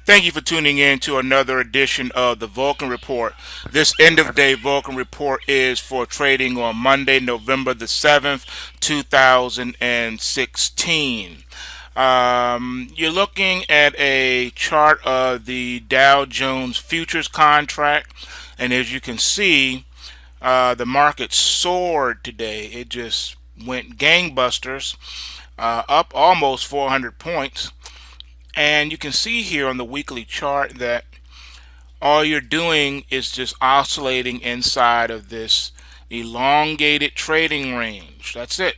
Thank you for tuning in to another edition of the Vulcan Report. This end of day Vulcan Report is for trading on Monday, November the 7th, 2016. You're looking at a chart of the Dow Jones Futures contract, and as you can see, the market soared today. It just went gangbusters, up almost 400 points. And you can see here on the weekly chart that all you're doing is just oscillating inside of this elongated trading range. That's it.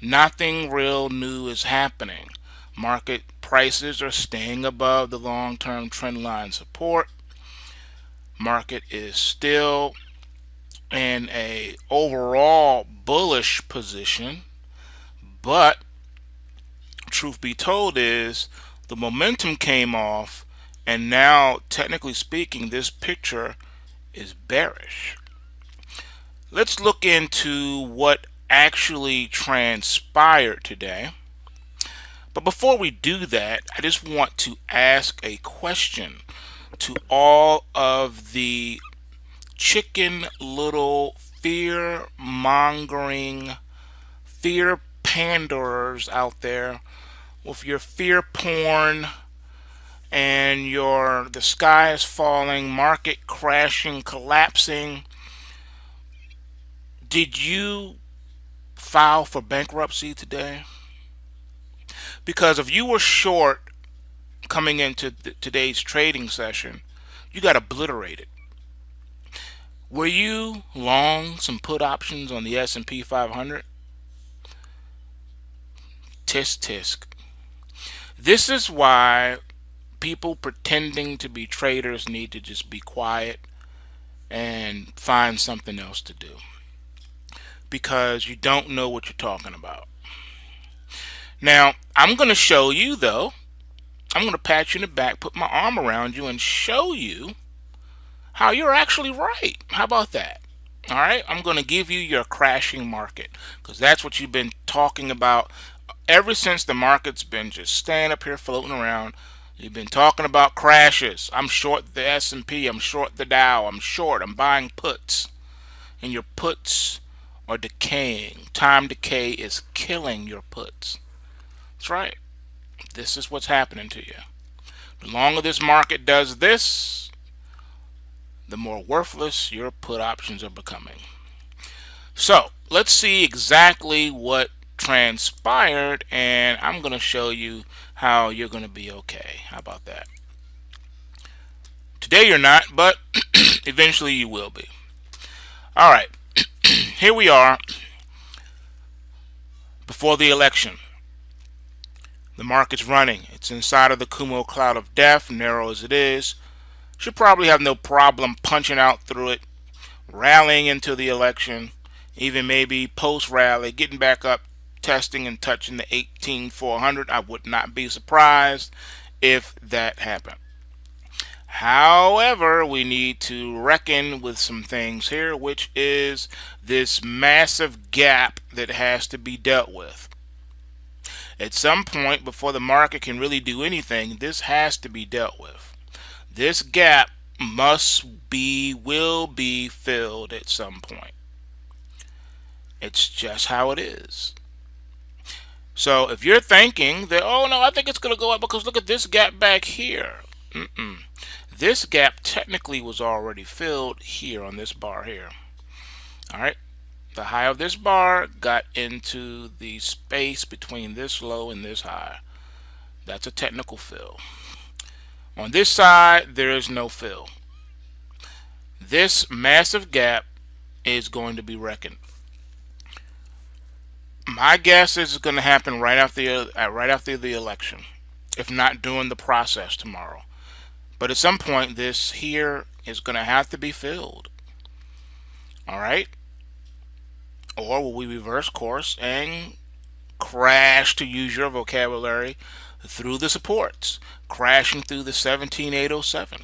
Nothing real new is happening. Market prices are staying above the long-term trend line support. Market is still in a overall bullish position, but truth be told is the momentum came off, and now technically speaking this picture is bearish. Let's look into what actually transpired today. But before we do that, I just want to ask a question to all of the chicken little fear mongering, fear panderers out there with your fear porn and your the sky is falling, market crashing, collapsing. Did you file for bankruptcy today? Because if you were short coming into today's trading session, you got obliterated. Were you long some put options on the S&P 500? Tisk tisk. This is why people pretending to be traders need to just be quiet and find something else to do, because you don't know what you're talking about. Now, I'm going to show you, though. I'm going to pat you in the back, put my arm around you, and show you how you're actually right. How about that? All right, I'm going to give you your crashing market, because that's what you've been talking about ever since the market's been just staying up here floating around. You've been talking about crashes. I'm short the S&P. I'm short the Dow. I'm short. I'm buying puts. And your puts are decaying. Time decay is killing your puts. That's right. This is what's happening to you. The longer this market does this, the more worthless your put options are becoming. So let's see exactly what transpired, and I'm going to show you how you're going to be okay. How about that? Today you're not, but eventually you will be. All right, here we are before the election. The market's running. It's inside of the cumulo cloud of death, narrow as it is. Should probably have no problem punching out through it, rallying into the election, even maybe post-rally, getting back up, testing and touching the 18,400. I would not be surprised if that happened. However, we need to reckon with some things here, which is this massive gap that has to be dealt with. At some point, before the market can really do anything, this has to be dealt with. This gap will be filled at some point. It's just how it is. So if you're thinking that, oh no, I think it's going to go up because look at this gap back here. This gap technically was already filled here on this bar here. All right. The high of this bar got into the space between this low and this high. That's a technical fill. On this side, there is no fill. This massive gap is going to be reckoned. My guess is it's going to happen right after the election, if not during the process tomorrow. But at some point, this here is going to have to be filled. All right? Or will we reverse course and crash, to use your vocabulary, through the supports, crashing through the 17,807?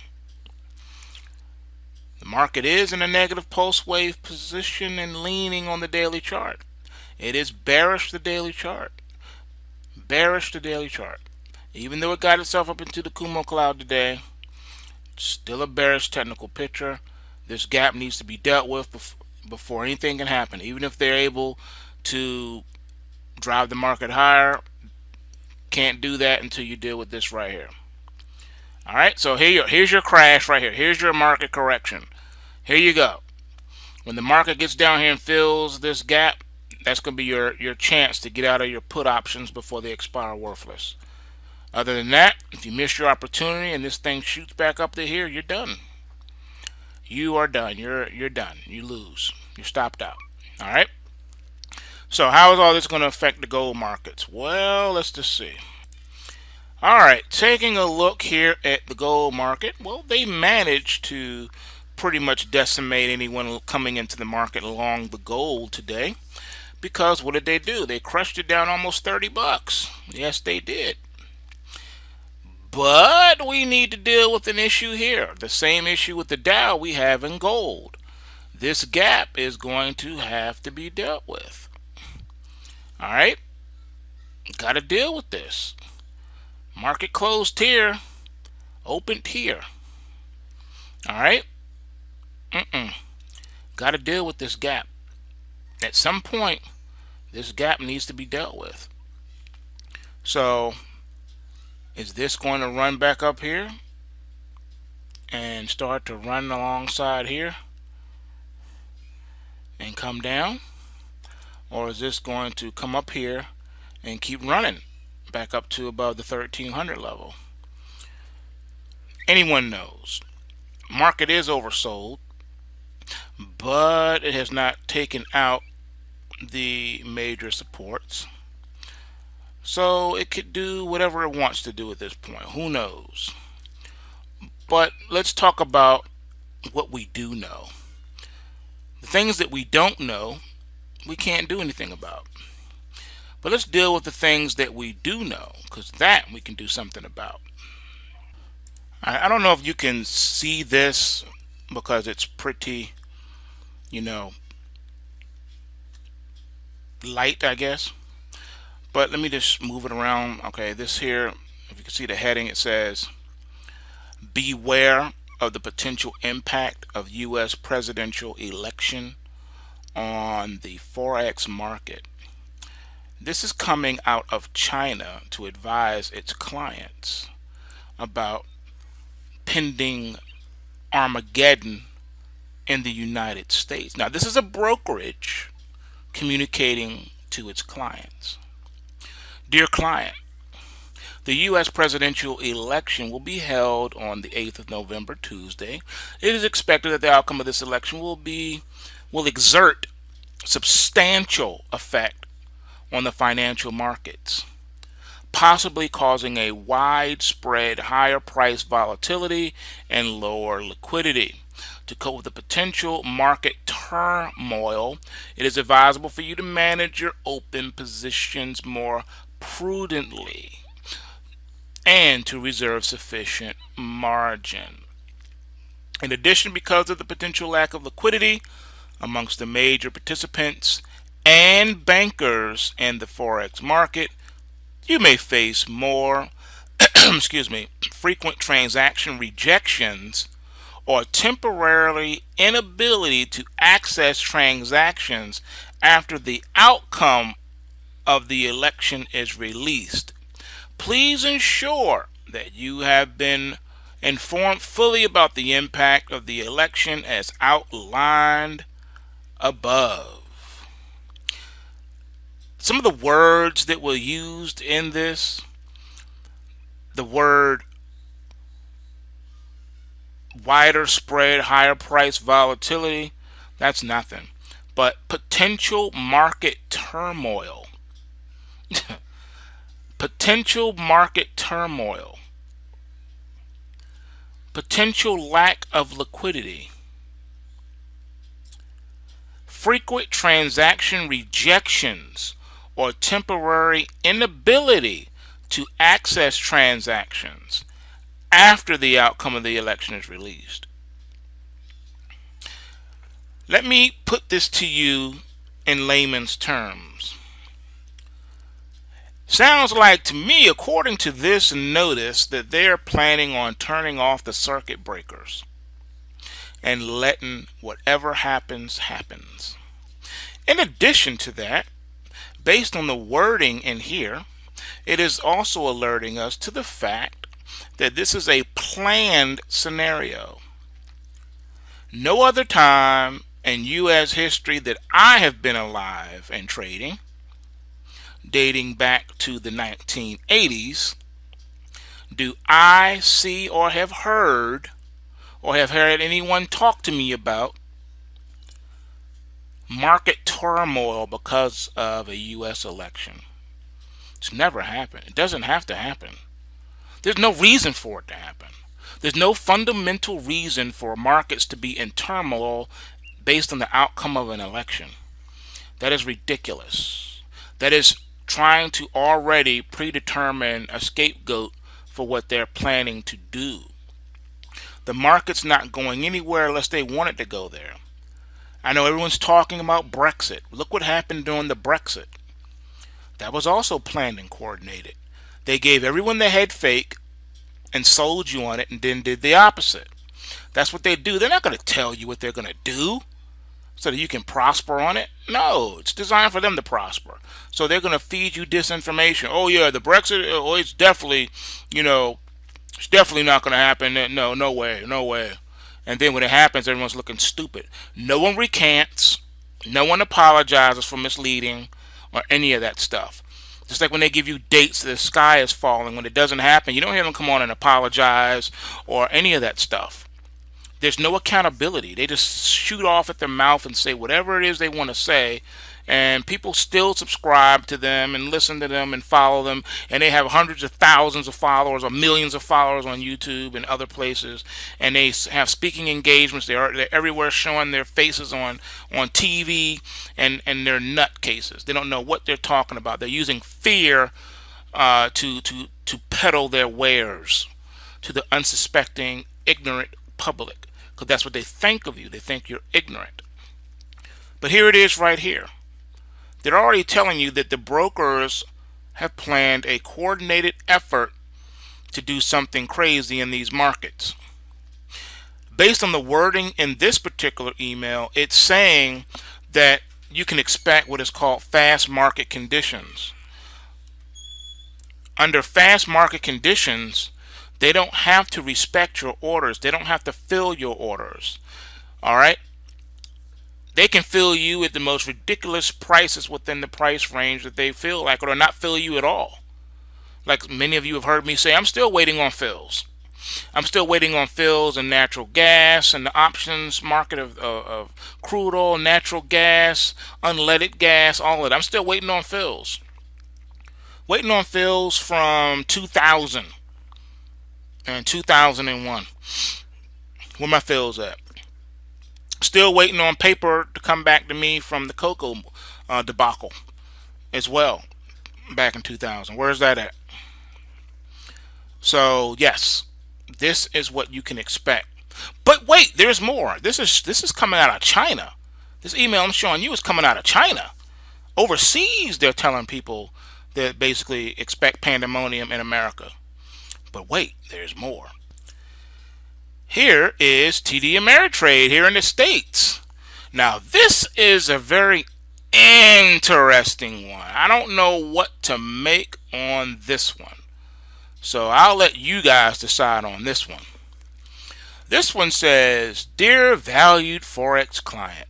The market is in a negative pulse wave position and leaning on the daily chart. It is bearish the daily chart. Bearish the daily chart. Even though it got itself up into the Kumo cloud today, still a bearish technical picture. This gap needs to be dealt with before anything can happen. Even if they're able to drive the market higher, can't do that until you deal with this right here. All right, so here's your crash right here. Here's your market correction. Here you go. When the market gets down here and fills this gap, that's going to be your chance to get out of your put options before they expire worthless. Other than that, if you miss your opportunity and this thing shoots back up to here, you're done. You are done. You're done. You lose. You're stopped out. All right. So how is all this going to affect the gold markets? Well, let's just see. All right, taking a look here at the gold market. Well, they managed to pretty much decimate anyone coming into the market along the gold today. Because what did they do? They crushed it down almost 30 bucks. Yes, they did. But we need to deal with an issue here. The same issue with the Dow we have in gold. This gap is going to have to be dealt with. All right? Got to deal with this. Market closed here, opened here. All right? Got to deal with this gap. At some point, this gap needs to be dealt with. So, is this going to run back up here and start to run alongside here and come down? Or is this going to come up here and keep running back up to above the 1300 level? Anyone knows. Market is oversold, but it has not taken out the major supports. So it could do whatever it wants to do at this point. Who knows? But let's talk about what we do know. The things that we don't know, we can't do anything about. But let's deal with the things that we do know, because that we can do something about. I don't know if you can see this because it's pretty, light, I guess. But let me just move it around. Okay, this here, if you can see the heading, it says, "Beware of the potential impact of U.S. presidential election on the Forex market." This is coming out of China to advise its clients about pending Armageddon in the United States. Now, this is a brokerage communicating to its clients. Dear client, the U.S. presidential election will be held on the 8th of November, Tuesday. It is expected that the outcome of this election will exert substantial effect on the financial markets, possibly causing a widespread higher price volatility and lower liquidity. To cope with the potential market turmoil, it is advisable for you to manage your open positions more prudently and to reserve sufficient margin. In addition, because of the potential lack of liquidity amongst the major participants and bankers in the Forex market, you may face more frequent transaction rejections or temporarily inability to access transactions after the outcome of the election is released. Please ensure that you have been informed fully about the impact of the election as outlined above. Some of the words that were used in this, the word wider spread, higher price volatility, that's nothing. But potential market turmoil, potential market turmoil, potential lack of liquidity, frequent transaction rejections or temporary inability to access transactions after the outcome of the election is released. Let me put this to you in layman's terms. Sounds like to me, according to this notice, that they're planning on turning off the circuit breakers and letting whatever happens, happens. In addition to that, based on the wording in here, it is also alerting us to the fact that this is a planned scenario. No other time in U.S. history that I have been alive and trading, dating back to the 1980s, do I see or have heard anyone talk to me about market turmoil because of a U.S. election. It's never happened. It doesn't have to happen. There's no reason for it to happen. There's no fundamental reason for markets to be in turmoil based on the outcome of an election. That is ridiculous. That is trying to already predetermine a scapegoat for what they're planning to do. The market's not going anywhere unless they want it to go there. I know everyone's talking about Brexit. Look what happened during the Brexit. That was also planned and coordinated. They gave everyone the head fake and sold you on it and then did the opposite. That's what they do. They're not going to tell you what they're going to do so that you can prosper on it. No, it's designed for them to prosper. So they're going to feed you disinformation. Oh yeah, the Brexit, oh, it's definitely, it's definitely not going to happen. No, no way, no way. And then when it happens, everyone's looking stupid. No one recants. No one apologizes for misleading or any of that stuff. Just like when they give you dates, the sky is falling. When it doesn't happen, you don't hear them come on and apologize or any of that stuff. There's no accountability. They just shoot off at their mouth and say whatever it is they want to say, and people still subscribe to them and listen to them and follow them, and they have hundreds of thousands of followers or millions of followers on YouTube and other places, and they have speaking engagements. They're everywhere showing their faces on TV, and they're nutcases. They don't know what they're talking about. They're using fear to peddle their wares to the unsuspecting, ignorant public, because that's what they think of you. They think you're ignorant. But here it is right here. They're already telling you that the brokers have planned a coordinated effort to do something crazy in these markets. Based on the wording in this particular email, it's saying that you can expect what is called fast market conditions. Under fast market conditions, they don't have to respect your orders. They don't have to fill your orders. All right? They can fill you at the most ridiculous prices within the price range that they feel like, or not fill you at all. Like many of you have heard me say, I'm still waiting on fills. I'm still waiting on fills in natural gas and the options market of crude oil, natural gas, unleaded gas, all of that. I'm still waiting on fills. Waiting on fills from 2000 and 2001. Where my fills at? Still waiting on paper to come back to me from the cocoa debacle as well back in 2000. Where's that at? So yes, this is what you can expect. But wait, there's more. This is coming out of China. This email I'm showing you is coming out of China. Overseas, they're telling people that basically expect pandemonium in America. But wait, there's more. Here is TD Ameritrade here in the States. Now, this is a very interesting one. I don't know what to make on this one. So I'll let you guys decide on this one. This one says, Dear valued Forex client,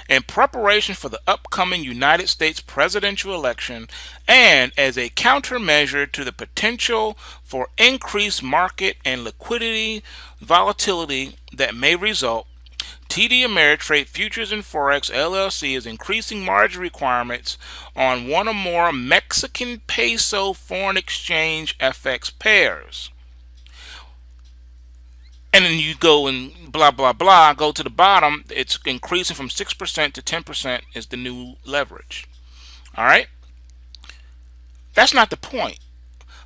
in preparation for the upcoming United States presidential election and as a countermeasure to the potential for increased market and liquidity volatility that may result, TD Ameritrade Futures and Forex LLC is increasing margin requirements on one or more Mexican peso foreign exchange FX pairs. And then you go and blah, blah, blah, go to the bottom. It's increasing from 6% to 10% is the new leverage. All right? That's not the point.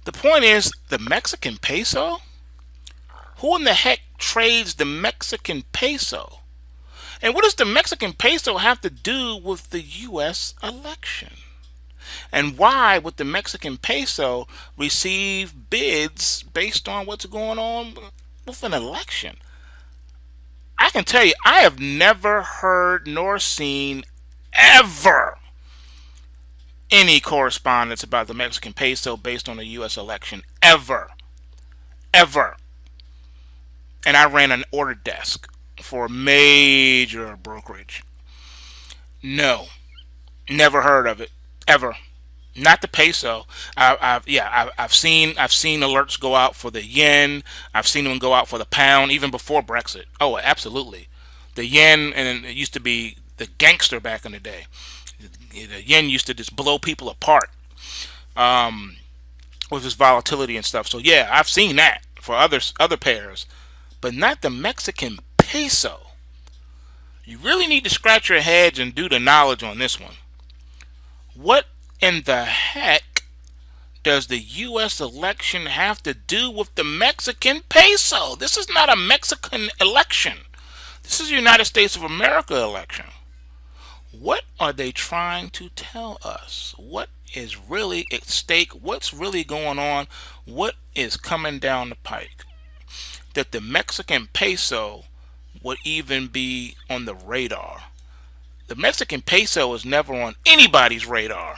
The point is the Mexican peso? Who in the heck trades the Mexican peso? And what does the Mexican peso have to do with the U.S. election? And why would the Mexican peso receive bids based on what's going on with an election? I can tell you, I have never heard nor seen ever any correspondence about the Mexican peso based on the U.S. election. Ever. Ever. And I ran an order desk for a major brokerage. No. Never heard of it. Ever. Not the peso. I've seen alerts go out for the yen. I've seen them go out for the pound even before Brexit. Oh, absolutely. The yen, and it used to be the gangster back in the day. The yen used to just blow people apart with its volatility and stuff. So yeah, I've seen that for other pairs, but not the Mexican peso. You really need to scratch your heads and do the knowledge on this one. What in the heck does the U.S. election have to do with the Mexican peso? This is not a Mexican election. This is a United States of America election. What are they trying to tell us? What is really at stake? What's really going on? What is coming down the pike? That the Mexican peso would even be on the radar. The Mexican peso is never on anybody's radar.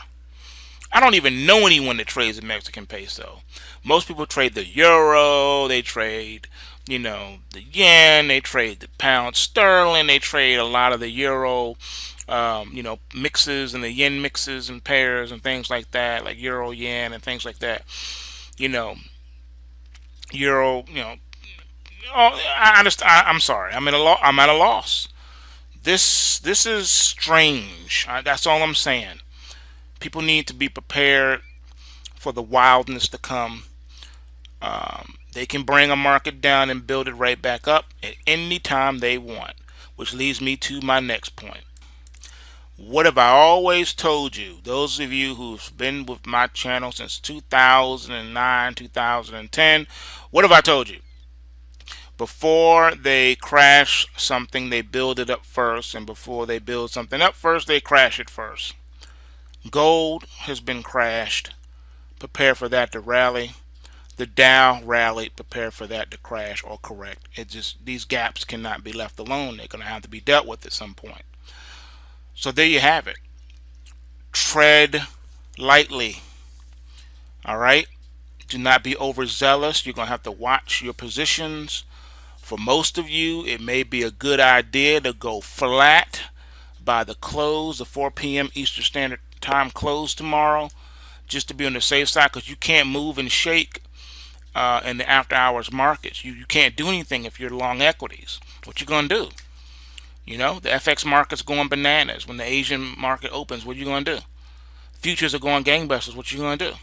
I don't even know anyone that trades the Mexican peso. Most people trade the euro, they trade, the yen, they trade the pound sterling, they trade a lot of the euro, mixes and the yen mixes and pairs and things like that, like euro yen and things like that. Euro, oh, I understand. I'm sorry. I'm at a loss. This is strange. That's all I'm saying. People need to be prepared for the wildness to come. They can bring a market down and build it right back up at any time they want, which leads me to my next point. What have I always told you? Those of you who've been with my channel since 2009, 2010, what have I told you? Before they crash something, they build it up first, and before they build something up first, they crash it first. Gold has been crashed. Prepare for that to rally. The Dow rallied. Prepare for that to crash or correct. These gaps cannot be left alone. They're going to have to be dealt with at some point. So there you have it. Tread lightly. All right? Do not be overzealous. You're going to have to watch your positions. For most of you, it may be a good idea to go flat by the close, the 4 p.m. Eastern Standard Time close tomorrow, just to be on the safe side, because you can't move and shake in the after hours markets. You can't do anything if you're long equities. What you going to do? The FX market's going bananas. When the Asian market opens, what you going to do? Futures are going gangbusters. What you going to do?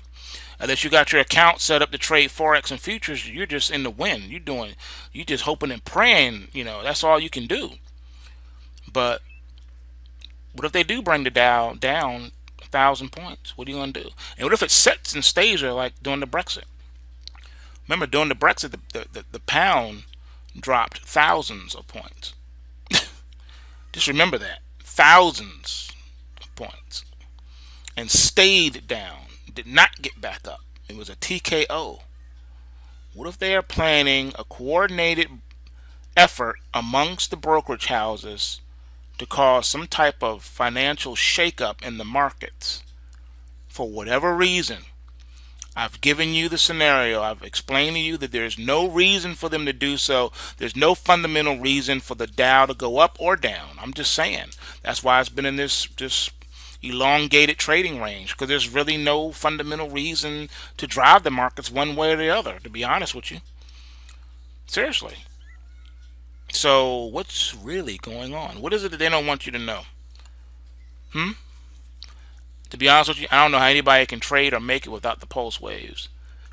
Unless you got your account set up to trade Forex and futures, you're just in the wind. You just hoping and praying, that's all you can do. But what if they do bring the Dow down 1,000 points? What are you going to do? And what if it sets and stays there like during the Brexit? Remember, during the Brexit, the pound dropped thousands of points. Just remember that. Thousands of points. And stayed down. Did not get back up. It was a TKO. What if they are planning a coordinated effort amongst the brokerage houses to cause some type of financial shakeup in the markets? For whatever reason, I've given you the scenario. I've explained to you that there's no reason for them to do so. There's no fundamental reason for the Dow to go up or down. I'm just saying. That's why it's been in this elongated trading range, because there's really no fundamental reason to drive the markets one way or the other, to be honest with you. Seriously. So what's really going on? What is it that they don't want you to know? To be honest with you, I don't know how anybody can trade or make it without the pulse waves.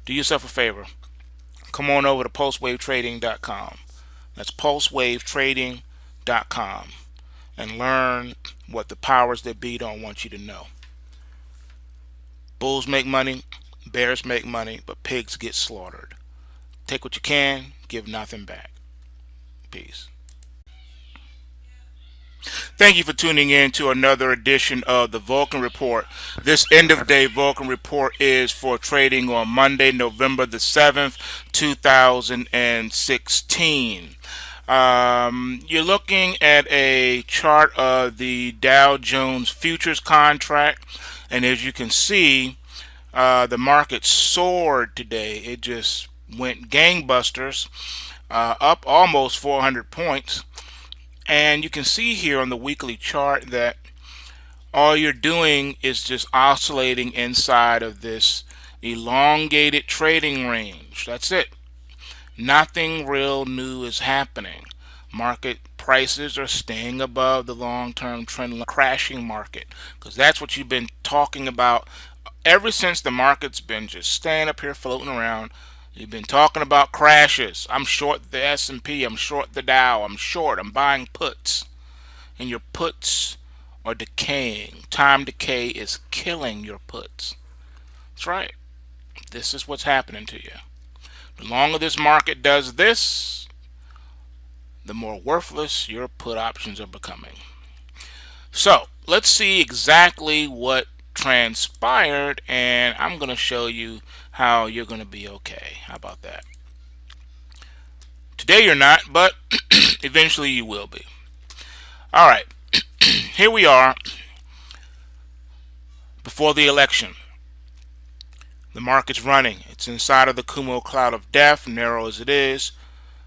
Do yourself a favor. Come on over to pulsewavetrading.com. That's pulsewavetrading.com. And learn what the powers that be don't want you to know. Bulls make money, bears make money, but pigs get slaughtered. Take what you can, give nothing back. Peace. Thank you for tuning in to another edition of the Vulcan Report. This end of day Vulcan Report is for trading on Monday, November the 7th, 2016. You're looking at a chart of the Dow Jones Futures contract, and as you can see, the market soared today. It just went gangbusters, up almost 400 points. And you can see here on the weekly chart that all you're doing is just oscillating inside of this elongated trading range. That's it. Nothing real new is happening. Market prices are staying above the long-term trend line, crashing market, because that's what you've been talking about ever since the market's been just staying up here floating around. You've been talking about crashes. I'm short the S&P. I'm short the Dow. I'm short. I'm buying puts. And your puts are decaying. Time decay is killing your puts. That's right. This is what's happening to you. The longer this market does this, the more worthless your put options are becoming. So let's see exactly what transpired, and I'm going to show you how you're going to be okay. How about that? Today you're not, but eventually you will be. All right, here we are before the election. The market's running. It's inside of the Kumo cloud of death, narrow as it is.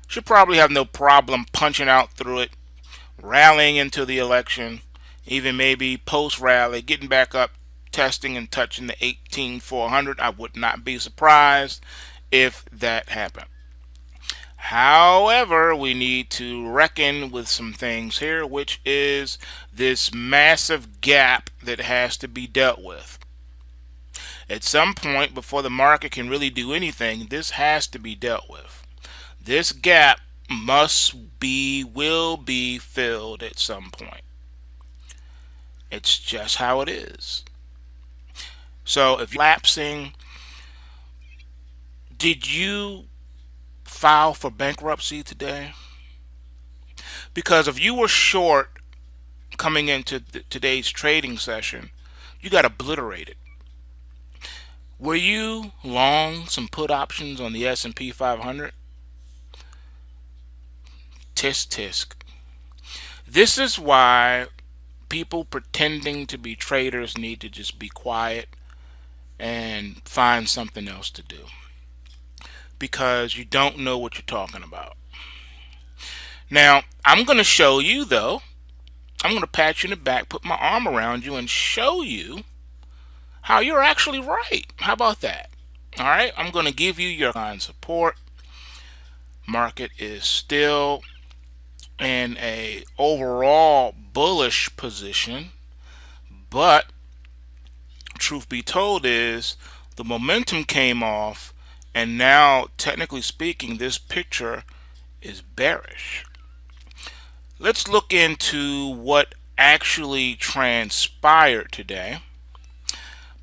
Should probably have no problem punching out through it, rallying into the election, even maybe post-rally, getting back up, testing and touching the 18,400. I would not be surprised if that happened. However, we need to reckon with some things here, which is this massive gap that has to be dealt with. At some point, before the market can really do anything, this has to be dealt with. This gap will be filled at some point. It's just how it is. So if you're lapsing, did you file for bankruptcy today? Because if you were short coming into today's trading session, you got obliterated. Were you long some put options on the S&P 500? Tisk tisk. This is why people pretending to be traders need to just be quiet and find something else to do, because you don't know what you're talking about. Now, I'm going to show you, though. I'm going to pat you in the back, put my arm around you, and show you how you're actually right. How about that? All right, I'm going to give you your line support. Market is still in a overall bullish position, but truth be told is the momentum came off, and now technically speaking this picture is bearish. Let's look into what actually transpired today.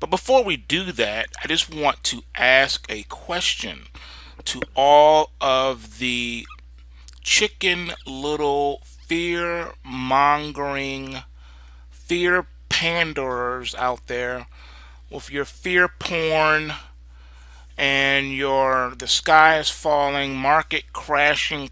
But before we do that, I just want to ask a question to all of the chicken little fear-mongering, fear panders out there with your fear porn and your the sky is falling, market crashing,